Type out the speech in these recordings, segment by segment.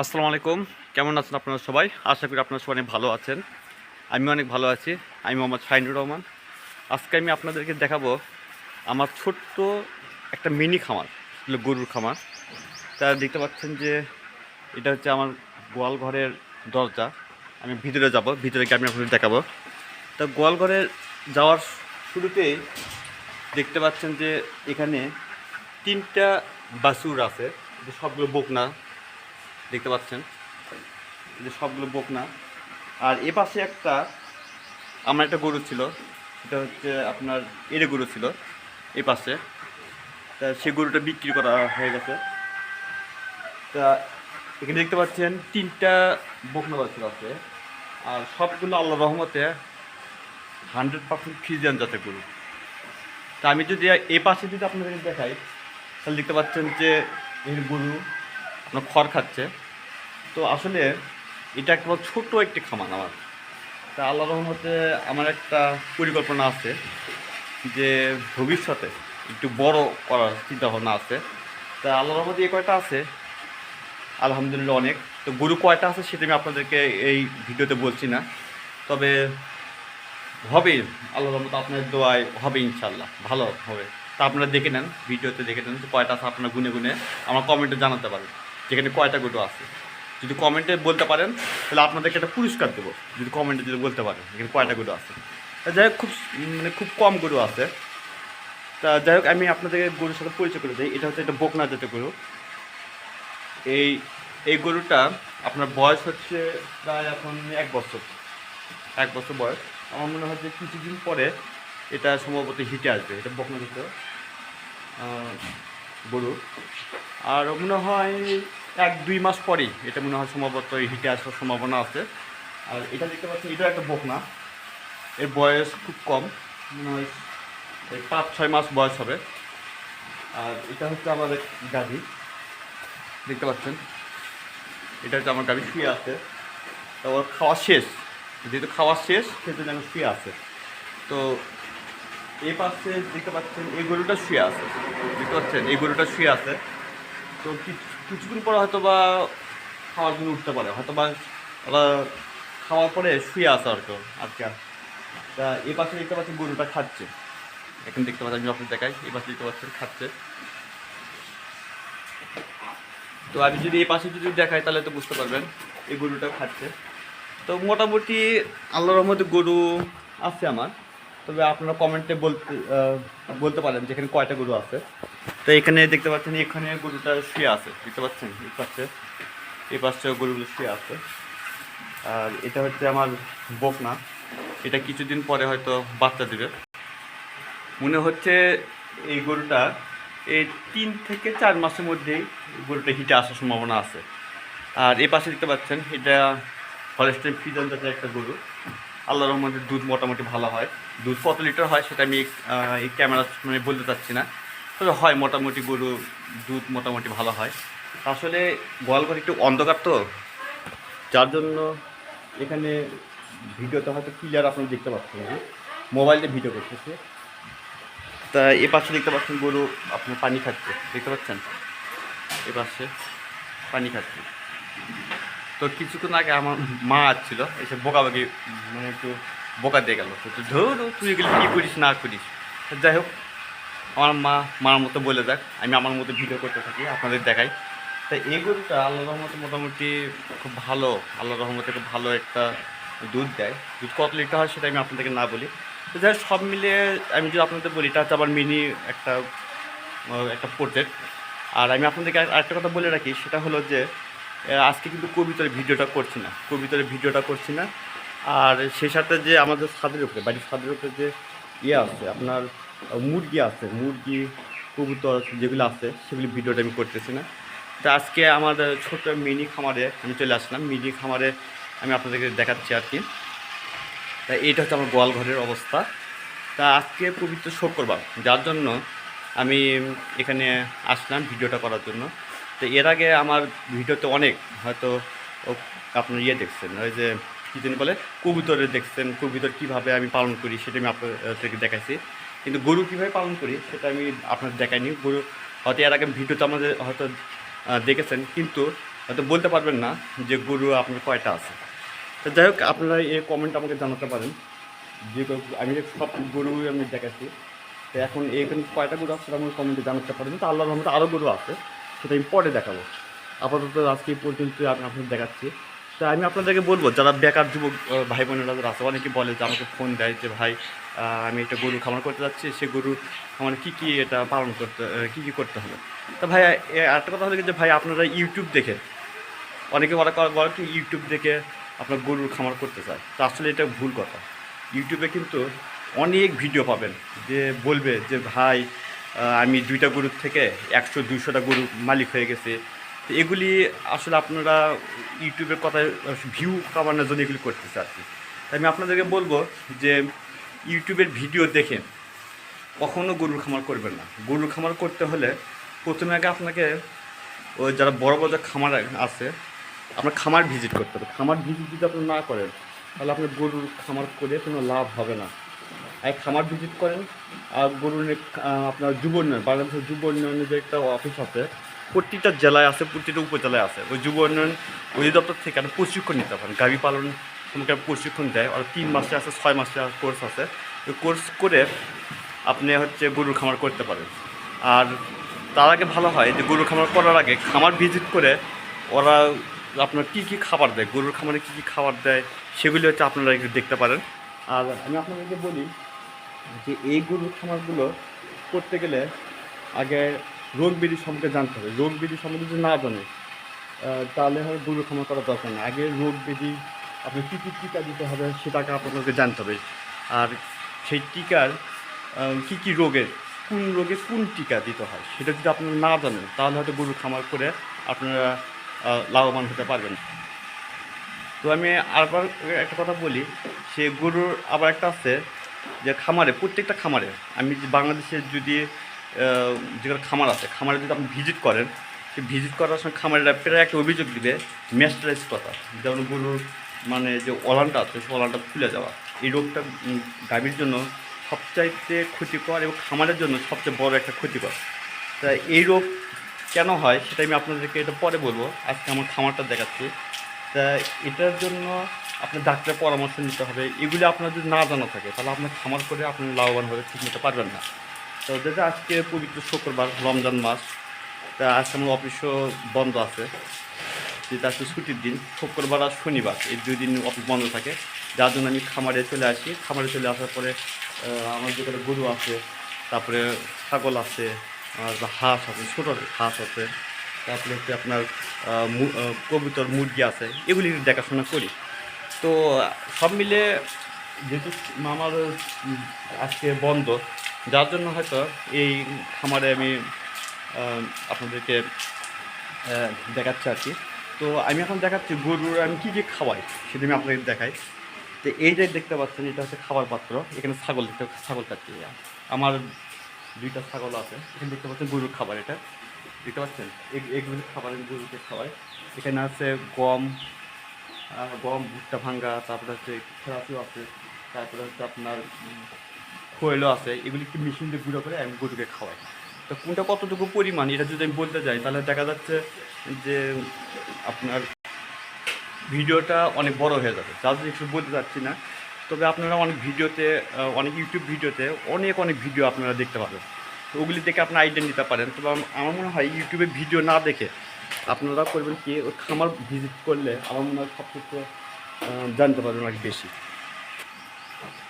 আসসালামু আলাইকুম। কেমন আছেন আপনারা সবাই? আশা করি আপনারা সবাই অনেক ভালো আছেন। আমিও অনেক ভালো আছি। আমি মোহাম্মদ শাহিনুর রহমান। আজকে আমি আপনাদেরকে দেখাবো আমার ছোট্ট একটা মিনি খামার, আসলে গরুর খামার। তা দেখতে পাচ্ছেন যে এটা হচ্ছে আমার গোয়াল ঘরের দরজা। আমি ভিতরে যাব, ভিতরে গিয়ে আমি আপনাদের দেখাবো। তা গোয়াল ঘরে যাওয়ার শুরুতেই দেখতে পাচ্ছেন যে এখানে ৩টা বাছুর আছে, যে সবগুলো বকনা দেখতে পাচ্ছেন, যে সবগুলো বকনা। আর এ পাশে আমার একটা গরু ছিল, সেটা হচ্ছে আপনার এড়ে গরু ছিল এই পাশে। তা সেই গরুটা বিক্রি করা হয়ে গেছে। তা এখানে দেখতে পাচ্ছেন 3টা বকনা বাছুর আছে, আর সবগুলো আল্লাহ রহমতে 100% ফ্রিজিয়ান জাতের গরু। তা আমি যদি এই পাশে যদি আপনাদের দেখাই, তাহলে দেখতে পাচ্ছেন যে এই গরু আপনার খড় খাচ্ছে। তো আসলে এটা একটা ছোট একটি খামার আমার। তা আল্লাহ রহমতে আমার একটা পরিকল্পনা আছে যে ভবিষ্যতে একটু বড় করার চিন্তা ভাবনা আছে। তা আল্লাহ রহমতে এই কয়টা আছে, আলহামদুলিল্লাহ অনেক। তো গরু কয়টা আছে সেটা আমি আপনাদেরকে এই ভিডিওতে বলছি না, তবে হবে আল্লাহ রহমতে, আপনার দোয়ায় হবে ইনশাল্লাহ, ভালো হবে। তা আপনারা দেখে নেন, ভিডিওতে দেখে নেন যে কয়টা আছে, আপনারা গুনে গুনে আমার কমেন্টে জানাতে পারেন যেখানে কয়টা গরু আছে। যদি কমেন্টে বলতে পারেন তাহলে আপনাদেরকে একটা পুরস্কার দেবো, যদি কমেন্টে যদি বলতে পারেন এখানে কয়টা গরু আছে। তা যাই হোক, খুব কম গরু আছে। তা যাই হোক, আমি আপনাদেরকে গরুর সাথে পরিচয় করে দিই। এটা হচ্ছে একটা বকনা জাতের গরু। এই এই গরুটা আপনার বয়স হচ্ছে প্রায় এখন 1 বছর, 1 বছর বয়স। আমার মনে হয় যে কিছুদিন পরে এটা সম্ভবত হিটে আসবে। এটা বকনা জাতের গরু। আর মনে হয় 1-2 মাস পরেই এটা মনে হয় সম্ভবত হিটে আসার সম্ভাবনা আছে। আর এটা দেখতে পাচ্ছি, এটা একটা বকনা। এর বয়স খুব কম, মনে হয় 5-6 মাস বয়স হবে। আর এটা হচ্ছে আমাদের গাভী, দেখতে পাচ্ছেন, এটা হচ্ছে আমার গাভী শুয়ে আছে। তো ওর খাওয়া শেষ, যেহেতু খাওয়া শেষ সেজন্য আমি শুয়ে আছে। তো এই পাশে দেখতে পাচ্ছেন এই গরুটা শুয়ে আছে, দেখতে পাচ্ছেন এই গরুটা শুয়ে আছে। তো কিছুক্ষণ পরে হয়তো বা খাওয়ার জন্য উঠতে পারে, হয়তো বা ওরা খাওয়ার পরে শুয়ে আছে আর কি আজকে। তা এই পাশে দেখতে পাচ্ছেন গরুটা খাচ্ছে, এখন দেখতে পাচ্ছেন, আমি আপনাকে দেখাই, এই পাশে দেখতে পাচ্ছেন খাচ্ছে। তো আমি যদি এই পাশে যদি দেখাই তাহলে তো বুঝতে পারবেন এই গরুটা খাচ্ছে। তো মোটামুটি আল্লাহর রহমতে গরু আছে আমার। তবে আপনারা কমেন্টে বলতে পারেন যেখানে কয়টা গরু আছে। তো এখানে দেখতে পাচ্ছেন, এখানে গরুটা শুয়ে আছে, দেখতে পাচ্ছেন এই পাশে গরুগুলো শুয়ে আছে। আর এটা হচ্ছে আমার বকনা, এটা কিছুদিন পরে হয়তো বাচ্চা দেবে মনে হচ্ছে। এই গরুটা এই 3 থেকে 4 মাসের মধ্যেই গরুটা হিটে আসার সম্ভাবনা আছে। আর এই পাশে দেখতে পাচ্ছেন, এটা হলস্টাইন ফ্রিজিয়ান জাতের একটা গরু। আল্লাহর রহমতে দুধ মোটামুটি ভালো হয়। দুধ কত লিটার হয় সেটা আমি এই ক্যামেরা মানে বলতে চাচ্ছি না, তবে হয় মোটামুটি গরু দুধ মোটামুটি ভালো হয়। আসলে গোয়ালঘর একটু অন্ধকার, তো যার জন্য এখানে ভিডিওতে হয়তো ক্লিয়ার আপনারা দেখতে পাচ্ছেন না, মোবাইলে ভিডিও করতেছে। তা এ পাশে দেখতে পাচ্ছেন গরু আপনার পানি খাচ্ছে, দেখতে পাচ্ছেন এ পাশে পানি খাচ্ছে। তো কিছুক্ষণ আগে আমার মা আসছিল, এসে বকাবকি মানে একটু বোকা দিয়ে গেল, তো ধরো তুই এগুলো কী করিস না করিস। যাই হোক, আমার মার মতো বলে যাক, আমি আমার মতো ভিডিও করতে থাকি, আপনাদের দেখাই। তাই এই গরুটা আল্লাহ রহমতে মোটামুটি খুব ভালো, আল্লাহ রহমতে খুব ভালো একটা দুধ দেয়। দুধ কত লিটার হয় সেটা আমি আপনাদেরকে না বলি। তো যাই হোক, সব মিলিয়ে আমি যদি আপনাদের বলি, এটা হচ্ছে আবার মিনি একটা একটা প্রজেক্ট। আর আমি আপনাদেরকে আরেকটা কথা বলে রাখি, সেটা হলো যে আজকে কিন্তু কবিতার ভিডিওটা করছি না, আর সেই সাথে যে আমাদের ছাদের উপরে, বাড়ির ছাদের উপরে যে আছে আপনার মুরগি আছে, মুরগি কবুতর যেগুলো আছে সেগুলি ভিডিওটা আমি করতেছি না। তা আজকে আমার ছোট্ট মিনি খামারে আমি চলে আসলাম, মিনি খামারে আমি আপনাদেরকে দেখাচ্ছি আর কি। তা এইটা হচ্ছে আমার গোয়াল ঘরের অবস্থা। তা আজকে পবিত্র শুক্রবার, যার জন্য আমি এখানে আসলাম ভিডিওটা করার জন্য। তো এর আগে আমার ভিডিওতে অনেক হয়তো আপনার দেখছেন, ওই যে কী যেন বলে কবুতরের দেখছেন, কবুতর কীভাবে আমি পালন করি সেটা আমি আপনাদেরকে দেখাইছি। কিন্তু গরু কীভাবে পালন করি সেটা আমি আপনাদের দেখাইনি। গরু হয়তো এর আগে ভিডিওতে আমাদের হয়তো দেখেছেন, কিন্তু হয়তো বলতে পারবেন না যে গরু আপনার কয়টা আছে। তো যাই হোক, আপনারা এই কমেন্ট আমাকে জানাতে পারেন যে আমি সব গরু আমি দেখাচ্ছি। তো এখন এখানে কয়টা গরু আছে সেটা আমাকে কমেন্টে জানাতে পারেন। তো আল্লাহর রহমতে আরও গরু আছে, সেটা আমি পরে দেখাবো। আপাতত আজকে এই পর্যন্ত আমি আপনাদের দেখাচ্ছি। তা আমি আপনাদেরকে বলবো, যারা বেকার যুবক ভাই বোনেরা যারা আছে, অনেকে বলে যে আমাকে ফোন দেয় যে ভাই আমি একটা গরু খামার করতে যাচ্ছি, সে গরু আমার কী এটা পালন করতে কী করতে হবে। তা ভাই একটা কথা হলো যে ভাই আপনারা ইউটিউব দেখে, অনেকে বলে কি ইউটিউব দেখে আপনার গরুর খামার করতে চায়। তো আসলে এটা ভুল কথা। ইউটিউবে কিন্তু অনেক ভিডিও পাবেন যে বলবে যে ভাই আমি 2টা গরুর থেকে 100-200টা গরুর মালিক হয়ে গেছে। তো এগুলি আসলে আপনারা ইউটিউবের কথায় ভিউ কামানোর জন্য এগুলি করতেছে আর কি। তাই আমি আপনাদেরকে বলবো যে ইউটিউবের ভিডিও দেখে কখনও গরুর খামার করবেন না। গরুর খামার করতে হলে প্রথমে আগে আপনাকে ওই যারা বড় বড় খামার আছে, আপনার খামার ভিজিট করতে হবে। খামার ভিজিট যদি আপনি না করেন তাহলে আপনার গরুর খামার করে কোনো লাভ হবে না। খামার ভিজিট করেন। আর গরুর আপনার যুব উন্নয়ন, বাংলাদেশের যুব উন্নয়নের যে একটা অফিস আছে, প্রতিটা জেলায় আছে, প্রতিটা উপজেলায় আছে। ওই যুব উন্নয়ন অধিদপ্তর থেকে আপনি প্রশিক্ষণ নিতে পারেন। গাভী পালন সম্পর্কে প্রশিক্ষণ দেয়, আর 3 মাসে আছে, 6 মাসে কোর্স আছে। ওই কোর্স করে আপনি গরুর খামার করতে পারেন। আর তার আগে ভালো হয় যে গরুর খামার করার আগে খামার ভিজিট করে ওরা আপনার কী খাবার দেয়, গরুর খামারে কী খাবার দেয় সেগুলি আপনারা একটু দেখতে পারেন। আর আমি আপনাদেরকে বলি যে এই গরুর খামারগুলো করতে গেলে আগে রোগ ব্যাধি সম্পর্কে জানতে হবে। রোগ ব্যাধি সম্বন্ধে যদি না জানে তাহলে হয় গরুর খামার করার দরকার না। আগে রোগ ব্যাধি আপনার কী টিকা দিতে হবে সেটাকে আপনাদেরকে জানতে হবে। আর সেই টিকার কী রোগের কোন রোগে কোন টিকা দিতে হয় সেটা যদি আপনারা না জানেন তাহলে হয়তো গরুর খামার করে আপনারা লাভবান হতে পারবেন। তো আমি আরেকবার একটা কথা বলি, সে গরুর আবার একটা আছে যে খামারে, প্রত্যেকটা খামারে আমি বাংলাদেশে যদি যেগুলো খামার আছে, খামারে যদি আপনি ভিজিট করেন, সেই ভিজিট করার সময় খামারেরা প্রায় একটা অভিযোগ দিবে ম্যাস্টারাইজ কথা, যেমন গরুর মানে যে ওলানটা আছে সেই ওলানটা খুলে যাওয়া। এই রোগটা গাভীর জন্য সবচাইতে ক্ষতিকর এবং খামারের জন্য সবচেয়ে বড় একটা ক্ষতিকর। তা এই রোগ কেন হয় সেটা আমি আপনাদেরকে এটা পরে বলবো। আজকে আমার খামারটা দেখাচ্ছি। তা এটার জন্য আপনার ডাক্তারের পরামর্শ নিতে হবে। এগুলি আপনার যদি না জানা থাকে তাহলে আপনার খামার করে আপনি লাভবানভাবে ঠিক নিতে পারবেন না। তো যেটা আজকে পবিত্র শুক্রবার, রমজান মাস, তা আজকে আমার অফিসও বন্ধ আছে, যেটা আজকে ছুটির দিন। শুক্রবার আর শনিবার এই 2 দিন অফিস বন্ধ থাকে, যার জন্য আমি খামারে চলে আসি। খামারে চলে আসার পরে আমার যেখানে গরু আছে, তারপরে ছাগল আছে, হাঁস আছে, ছোটো হাঁস আছে, তারপরে আপনার কবুতর, মুরগি আছে, এগুলি দেখাশোনা করি। তো সব মিলে যেহেতু আমার আজকে বন্ধ, যার জন্য হয়তো এই খামারে আমি আপনাদেরকে দেখাচ্ছি আর কি। তো আমি এখন দেখাচ্ছি গরুর আমি কী খাওয়াই সেটা আমি আপনাদের দেখাই। তো এই যে দেখতে পাচ্ছেন এটা হচ্ছে খাবার পাত্র। এখানে ছাগল কাটছি। আমার 2টা ছাগল আছে। এখানে দেখতে পাচ্ছেন গরুর খাবার, এটা দেখতে পাচ্ছেন এগুলো খাবার আমি গরুকে খাওয়াই। এখানে আছে গম, ভুট্টা ভাঙ্গা, তারপরে খেরাতিও আছে, তারপরে আপনার খোয়েলও আছে। এগুলি একটু মেশিন দিয়ে গুঁড়ো করে আমি গরুকে খাওয়াই। তো কোনটা কতটুকু পরিমাণ এটা যদি আমি বলতে যাই তাহলে দেখা যাচ্ছে যে আপনার ভিডিওটা অনেক বড় হয়ে যাবে, যার জন্য একটু বলতে চাচ্ছি না। তবে আপনারা অনেক ভিডিওতে, অনেক ইউটিউব ভিডিওতে অনেক ভিডিও আপনারা দেখতে পাবেন। তো ওগুলি দেখে আপনার আইডিয়া নিতে পারেন। তবে আমার মনে হয় ইউটিউবে ভিডিও না দেখে আপনারা করবেন কি, ওই খামার ভিজিট করলে আমার মনে হয় সব কিছু জানতে পারবেন অনেক বেশি।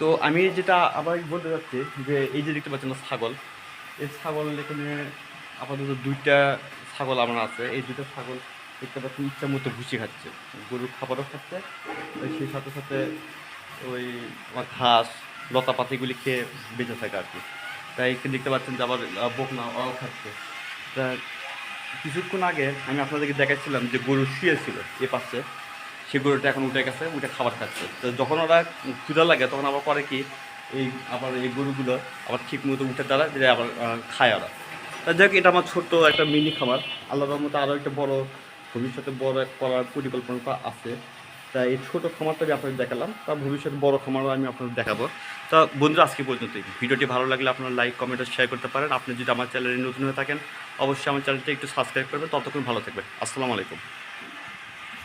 তো আমি যেটা আবার বলতে চাচ্ছি যে এই যে দেখতে পাচ্ছেন ছাগল, এই ছাগল এখানে আপাতত 2টা ছাগল আমার আছে। এই 2টা ছাগল দেখতে পাচ্ছেন ইচ্ছা মতো ভুসি খাচ্ছে, গরুর খাবারও খাচ্ছে, সেই সাথে সাথে ওই আমার ঘাস লতাপাতিগুলি খেয়ে বেঁচে থাকে আর কি। তাই দেখতে পাচ্ছেন যে আবার বকনা ওরাও খাচ্ছে। তা কিছুক্ষণ আগে আমি আপনাদেরকে দেখাচ্ছিলাম যে গরু শুয়েছিল এ পাশে, সেই গরুটা এখন উঠে গেছে, উঠে খাবার খাচ্ছে। তো যখন ওরা ক্ষুধা লাগে তখন আবার করে কি, আবার এই গরুগুলো আবার ঠিক মতো উঠে দাঁড়ায়, যে আবার খায় ওরা। তা যাক, এটা আমার ছোট্ট একটা মিনি খামার। আল্লাহর রহমতে আরও একটা বড় ভবিষ্যতে বড় করার পরিকল্পনাটা আছে। তা এই ছোটো খামারটা আমি আপনাদের দেখালাম, তা ভবিষ্যতে বড় খামারও আমি আপনাদের দেখাবো। তা বন্ধুরা, আজকে পর্যন্তই। ভিডিওটি ভালো লাগলে আপনারা লাইক, কমেন্ট আর শেয়ার করতে পারেন। আপনি যদি আমার চ্যানেলে নতুন হয়ে থাকেন অবশ্যই আমার চ্যানেলটি একটু সাবস্ক্রাইব করবেন। ততক্ষণ ভালো থাকবেন। আসসালামু আলাইকুম।